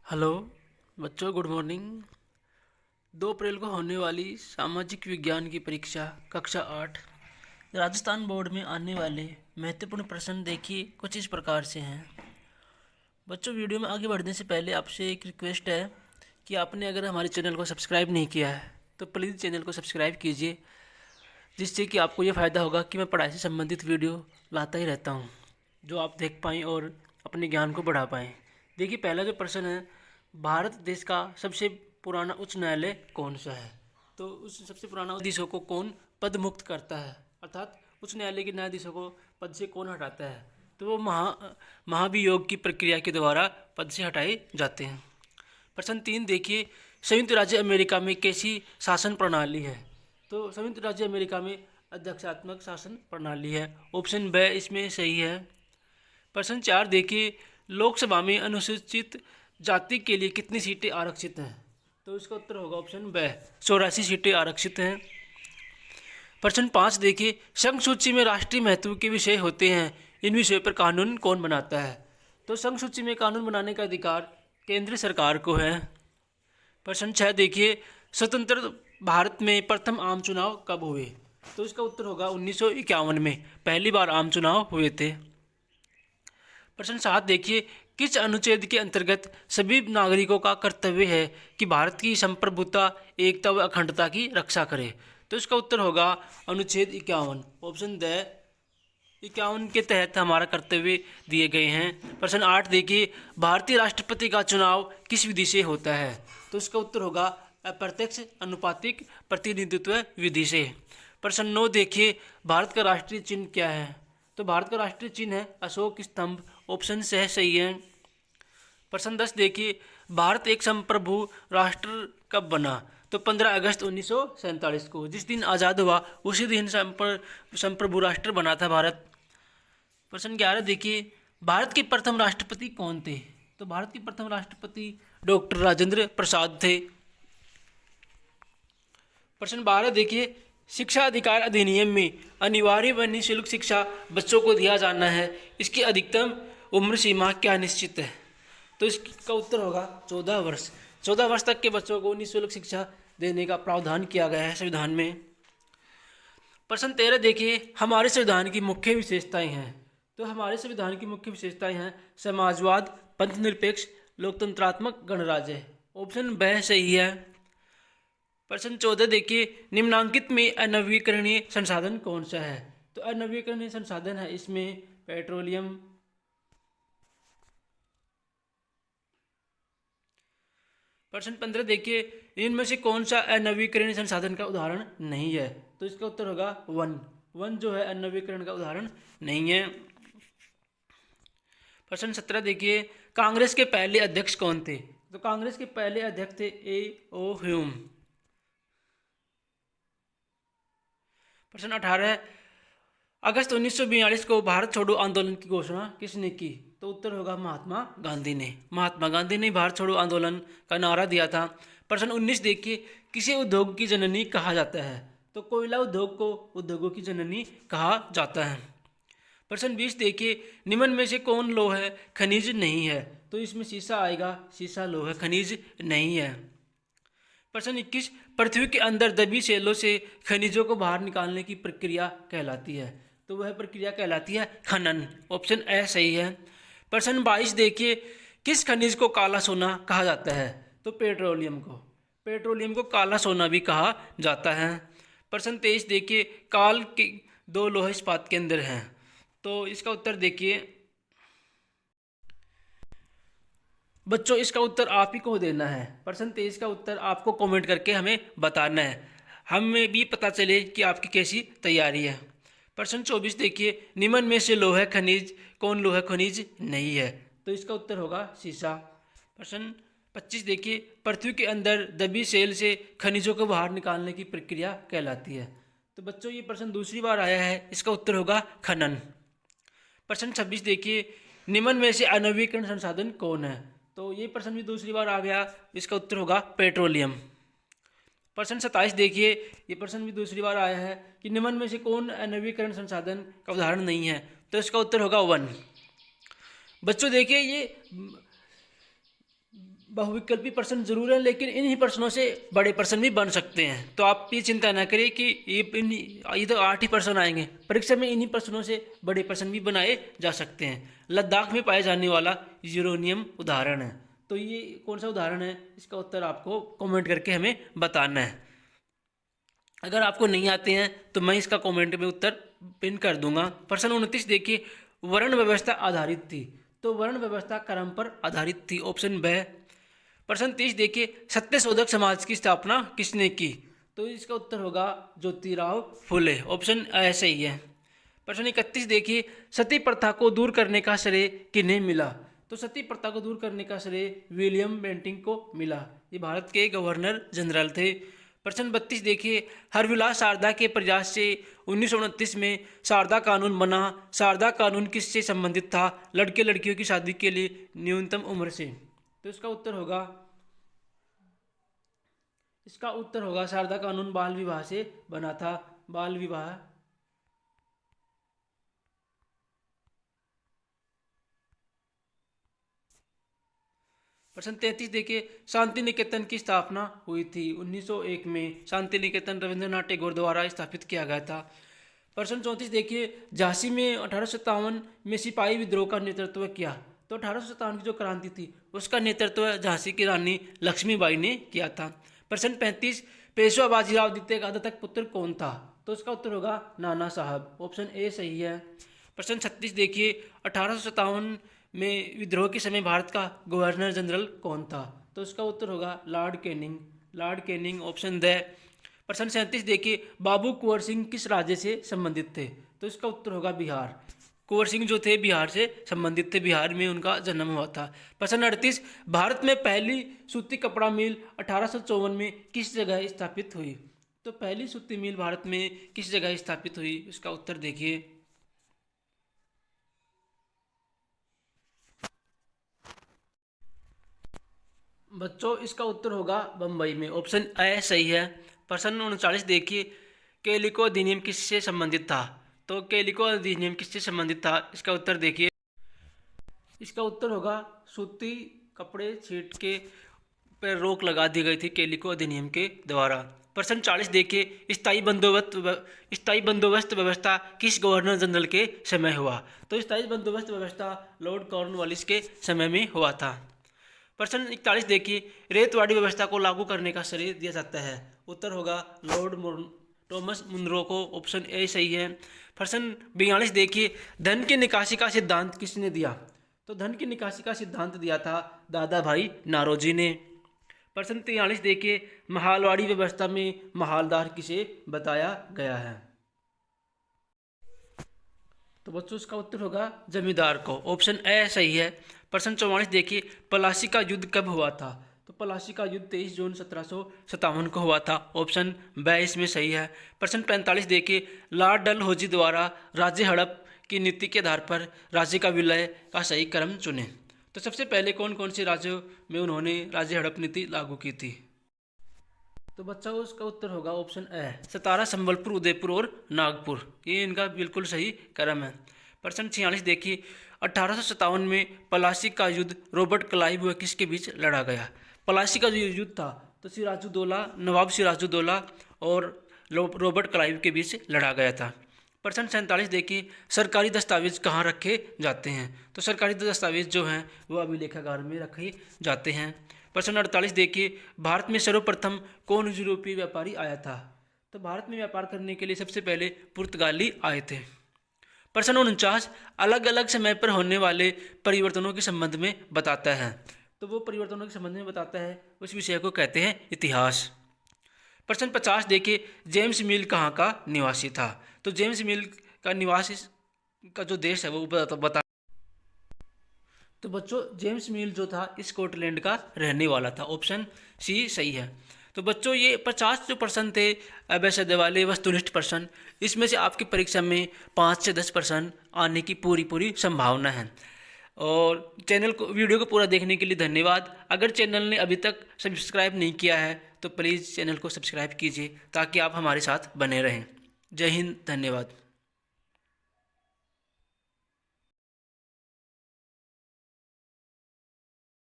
Hello बच्चों, good morning. 2 अप्रैल को होने वाली सामाजिक विज्ञान की परीक्षा कक्षा 8 राजस्थान बोर्ड में आने वाले महत्वपूर्ण प्रश्न देखिए कुछ इस प्रकार से हैं। बच्चों, वीडियो में आगे बढ़ने से पहले आपसे एक रिक्वेस्ट है कि आपने अगर हमारे चैनल को सब्सक्राइब नहीं किया है तो प्लीज़ चैनल को सब्सक्राइब कीजिए, जिससे कि आपको ये फ़ायदा होगा कि मैं पढ़ाई से संबंधित वीडियो लाता ही रहता हूँ जो आप देख पाएँ और अपने ज्ञान को बढ़ा पाएँ। देखिए, पहला जो प्रश्न है, भारत देश का सबसे पुराना उच्च न्यायालय कौन सा है? तो उस सबसे पुराना न्यायाधीशों को कौन पद मुक्त करता है, अर्थात उच्च न्यायालय के न्यायाधीशों को पद से कौन हटाता है? तो वो महाभियोग की प्रक्रिया के द्वारा पद से हटाए जाते हैं। प्रश्न 3 देखिए, संयुक्त राज्य अमेरिका में कैसी शासन प्रणाली है? तो संयुक्त राज्य अमेरिका में अध्यक्षात्मक शासन प्रणाली है। ऑप्शन ब इसमें सही है। प्रश्न 4 देखिए, लोकसभा में अनुसूचित जाति के लिए कितनी सीटें आरक्षित हैं? तो इसका उत्तर होगा ऑप्शन ब 84 सीटें आरक्षित हैं। प्रश्न 5 देखिए, संघ सूची में राष्ट्रीय महत्व के विषय होते हैं, इन विषयों पर कानून कौन बनाता है? तो संघ सूची में कानून बनाने का अधिकार केंद्र सरकार को है। प्रश्न 6 देखिए, स्वतंत्र भारत में प्रथम आम चुनाव कब हुए? तो इसका उत्तर होगा 1951 में पहली बार आम चुनाव हुए थे। प्रश्न 7 देखिए, किस अनुच्छेद के अंतर्गत सभी नागरिकों का कर्तव्य है कि भारत की संप्रभुता, एकता व अखंडता की रक्षा करे? तो इसका उत्तर होगा अनुच्छेद 51, ऑप्शन द 51 के तहत हमारा कर्तव्य दिए गए हैं। प्रश्न 8 देखिए, भारतीय राष्ट्रपति का चुनाव किस विधि से होता है? तो इसका उत्तर होगा अप्रत्यक्ष अनुपातिक प्रतिनिधित्व विधि से। प्रश्न 9 देखिए, भारत का राष्ट्रीय चिन्ह क्या है? तो भारत का राष्ट्रीय चिन्ह है अशोक स्तंभ, ऑप्शन से सही है। प्रश्न 10 देखिए, भारत एक संप्रभु राष्ट्र कब बना? तो 15 अगस्त 1947 को, जिस दिन आज़ाद हुआ उसी दिन संप्रभु राष्ट्र बना था भारत। प्रश्न 11 देखिए, भारत के प्रथम राष्ट्रपति कौन थे? तो भारत के प्रथम राष्ट्रपति डॉक्टर राजेंद्र प्रसाद थे। प्रश्न 12 देखिए, शिक्षा अधिकार अधिनियम में अनिवार्य व निःशुल्क शिक्षा बच्चों को दिया जाना है, इसकी अधिकतम उम्र सीमा क्या निश्चित है? तो इसका उत्तर होगा 14 वर्ष। 14 वर्ष तक के बच्चों को निःशुल्क शिक्षा देने का प्रावधान किया गया है संविधान में। प्रश्न 13 देखिए, हमारे संविधान की मुख्य विशेषताएं हैं। तो हमारे संविधान की मुख्य विशेषताएं हैं समाजवाद, पंथनिरपेक्ष, लोकतंत्रात्मक गणराज्य, ऑप्शन ब सही है। प्रश्न 14 देखिए, निम्नांकित में अनवीकरणीय संसाधन कौन सा है? तो अनवीकरणीय संसाधन है इसमें पेट्रोलियम। प्रश्न 15 देखिए, इनमें से कौन सा अनवीकरणीय संसाधन का उदाहरण नहीं है? तो इसका उत्तर होगा वन। वन जो है अनवीकरण का उदाहरण नहीं है। प्रश्न 17 देखिए, कांग्रेस के पहले अध्यक्ष कौन थे? तो कांग्रेस के पहले अध्यक्ष थे A.O. ह्यूम। प्रश्न 18, अगस्त 1942 को भारत छोड़ो आंदोलन की घोषणा किसने की? तो उत्तर होगा महात्मा गांधी ने। महात्मा गांधी ने भारत छोड़ो आंदोलन का नारा दिया था। प्रश्न 19 देखिए, किसे उद्योग की जननी कहा जाता है? तो कोयला उद्योग को उद्योगों की जननी कहा जाता है। प्रश्न 20 देखिए, निम्न में से कौन लोह खनिज नहीं है? तो इसमें शीशा आएगा, शीशा लोह खनिज नहीं है। प्रश्न 21, पृथ्वी के अंदर दबी सेलों से खनिजों को बाहर निकालने की प्रक्रिया कहलाती है? तो वह प्रक्रिया कहलाती है खनन, ऑप्शन ए सही है। प्रश्न 22 देखिए, किस खनिज को काला सोना कहा जाता है? तो पेट्रोलियम को। पेट्रोलियम को काला सोना भी कहा जाता है। प्रश्न 23 देखिए, काल के 2 लोह इस्पात के अंदर हैं। तो इसका उत्तर देखिए बच्चों, इसका उत्तर आप ही को देना है। प्रश्न 23 का उत्तर आपको कमेंट करके हमें बताना है, हमें भी पता चले कि आपकी कैसी तैयारी है। प्रश्न 24 देखिए, निम्न में से लोह खनिज कौन लोह खनिज नहीं है? तो इसका उत्तर होगा शीशा। प्रश्न 25 देखिए, पृथ्वी के अंदर दबी सेल से खनिजों को बाहर निकालने की प्रक्रिया कहलाती है? तो बच्चों, ये प्रश्न दूसरी बार आया है, इसका उत्तर होगा खनन। प्रश्न 26 देखिए, निम्न में से अनवीकरण संसाधन कौन है? तो ये प्रश्न भी दूसरी बार आ गया, इसका उत्तर होगा पेट्रोलियम। प्रश्न 27 देखिए, ये प्रश्न भी दूसरी बार आया है कि निम्न में से कौन नवीकरण संसाधन का उदाहरण नहीं है? तो इसका उत्तर होगा वन। बच्चों देखिए, ये बहुविकल्पी प्रश्न जरूर है, लेकिन इन्हीं प्रश्नों से बड़े प्रश्न भी बन सकते हैं। तो आप ये चिंता ना करिए कि ये तो 8 ही प्रश्न आएंगे, परीक्षा में इन्हीं प्रश्नों से बड़े प्रश्न भी बनाए जा सकते हैं। लद्दाख में पाए जाने वाला यूरेनियम उदाहरण है, तो ये कौन सा उदाहरण है, इसका उत्तर आपको कमेंट करके हमें बताना है। अगर आपको नहीं आते हैं तो मैं इसका कमेंट में उत्तर पिन कर दूंगा। प्रश्न 29 देखिए, वर्ण व्यवस्था आधारित थी, तो वर्ण व्यवस्था क्रम पर आधारित थी, ऑप्शन ब। प्रश्न 30 देखिए, सत्यशोधक समाज की स्थापना किसने की, तो इसका उत्तर होगा ज्योतिराव फुले, ऑप्शन ए सही है। प्रश्न 31 देखिए, सती प्रथा को दूर करने का श्रेय किन्हें मिला, तो सती प्रथा को दूर करने का श्रेय विलियम बेंटिंक को मिला, ये भारत के गवर्नर जनरल थे। प्रश्न 32 देखिए, हरविलास शारदा के प्रयास से 1929 में शारदा कानून बना। शारदा कानून किससे संबंधित था, लड़के लड़कियों की शादी के लिए न्यूनतम उम्र से, तो इसका उत्तर होगा शारदा कानून बाल विवाह से बना था, बाल विवाह। प्रश्न 33 देखिए, शांति निकेतन की स्थापना हुई थी 1901 में, शांति निकेतन रविंद्रनाथ टैगोर द्वारा स्थापित किया गया था। प्रश्न 34 देखिए, झांसी में 1857 में सिपाही विद्रोह का नेतृत्व किया, तो 1857 की जो क्रांति थी उसका नेतृत्व झांसी की रानी लक्ष्मीबाई ने किया था। प्रश्न 35, पेशवा बाजीराव द्वितीय का दत्तक पुत्र कौन था, तो इसका उत्तर होगा नाना साहब, ऑप्शन ए सही है। प्रश्न 36 देखिए, 1857 में विद्रोह के समय भारत का गवर्नर जनरल कौन था, तो इसका उत्तर होगा लॉर्ड कैनिंग, ऑप्शन द। प्रश्न 37 देखिए, बाबू कुंवर सिंह किस राज्य से संबंधित थे, तो इसका उत्तर होगा बिहार। कुंवर सिंह जो थे बिहार से संबंधित थे, बिहार में उनका जन्म हुआ था। प्रश्न 38, भारत में पहली सूती कपड़ा मिल 1854 में किस जगह स्थापित हुई, तो पहली सूती मिल भारत में किस जगह स्थापित हुई, इसका उत्तर देखिए। बच्चों इसका उत्तर होगा बम्बई में, ऑप्शन ए सही है। प्रश्न 39 देखिए, कैलिको अधिनियम किससे संबंधित था, तो कैलिको अधिनियम किससे संबंधित था, इसका उत्तर देखिए। इसका उत्तर होगा सूती कपड़े छीट के पर रोक लगा दी गई थी कैलिको अधिनियम के द्वारा। प्रश्न 40 देखिए, स्थायी बंदोबस्त व्यवस्था किस गवर्नर जनरल के समय हुआ, तो स्थायी बंदोबस्त व्यवस्था लॉर्ड कॉर्नवालिस के समय में हुआ था। प्रश्न 41 देखिए, रेतवाड़ी व्यवस्था को लागू करने का श्रेय दिया जाता है, उत्तर होगा लॉर्ड टॉमस मुनरो को, ऑप्शन ए सही है। प्रश्न 42 देखिए, धन की निकासी का सिद्धांत किसने दिया, तो धन की निकासी का सिद्धांत दिया था दादा भाई नारोजी ने। प्रश्न 43 देखिए, महालवाड़ी व्यवस्था में महालदार किसे बताया गया है, तो बच्चों इसका उत्तर होगा जमींदार को, ऑप्शन ए सही है। प्रश्न 44 देखिए, प्लासी का युद्ध कब हुआ था, तो प्लासी का युद्ध 23 जून 1757 को हुआ था, ऑप्शन ब इसमें सही है। प्रश्न 45 देखिए, लॉर्ड डलहौजी द्वारा राज्य हड़प की नीति के आधार पर राज्य का विलय का सही क्रम चुने, तो सबसे पहले कौन कौन से राज्यों में उन्होंने राज्य हड़प नीति लागू की थी, तो बच्चों उसका उत्तर होगा ऑप्शन ए, सतारा, संबलपुर, उदयपुर और नागपुर, ये इनका बिल्कुल सही क्रम है। प्रश्न 46 देखिए, 1857 में प्लासी का युद्ध रॉबर्ट क्लाइव व किसके बीच लड़ा गया, प्लासी का जो युद्ध था तो नवाब सिराजुद्दौला और रॉबर्ट क्लाइव के बीच लड़ा गया था। प्रश्न 47 देखिए, सरकारी दस्तावेज कहाँ रखे जाते हैं, तो सरकारी दस्तावेज जो हैं वो अभिलेखागार में रखे जाते हैं। प्रश्न 48 देखिए, भारत में सर्वप्रथम कौन यूरोपीय व्यापारी आया था, तो भारत में व्यापार करने के लिए सबसे पहले पुर्तगाली आए थे। प्रश्न 49, अलग अलग समय पर होने वाले परिवर्तनों के संबंध में बताता है, तो वो परिवर्तनों के संबंध में बताता है उस विषय को कहते हैं इतिहास। प्रश्न 50 देखिए, जेम्स मिल कहाँ का निवासी था, तो जेम्स मिल का निवासी का जो देश है वो बता, तो बच्चों जेम्स मिल जो था स्कॉटलैंड का रहने वाला था, ऑप्शन सी सही है। तो बच्चों ये 50 जो प्रश्न थे अवैध वाले वस्तुनिष्ठ प्रश्न, इसमें से आपकी परीक्षा में 5 से 10 प्रश्न आने की पूरी संभावना है। और वीडियो को पूरा देखने के लिए धन्यवाद। अगर चैनल ने अभी तक सब्सक्राइब नहीं किया है तो प्लीज़ चैनल को सब्सक्राइब कीजिए ताकि आप हमारे साथ बने रहें। जय हिंद, धन्यवाद।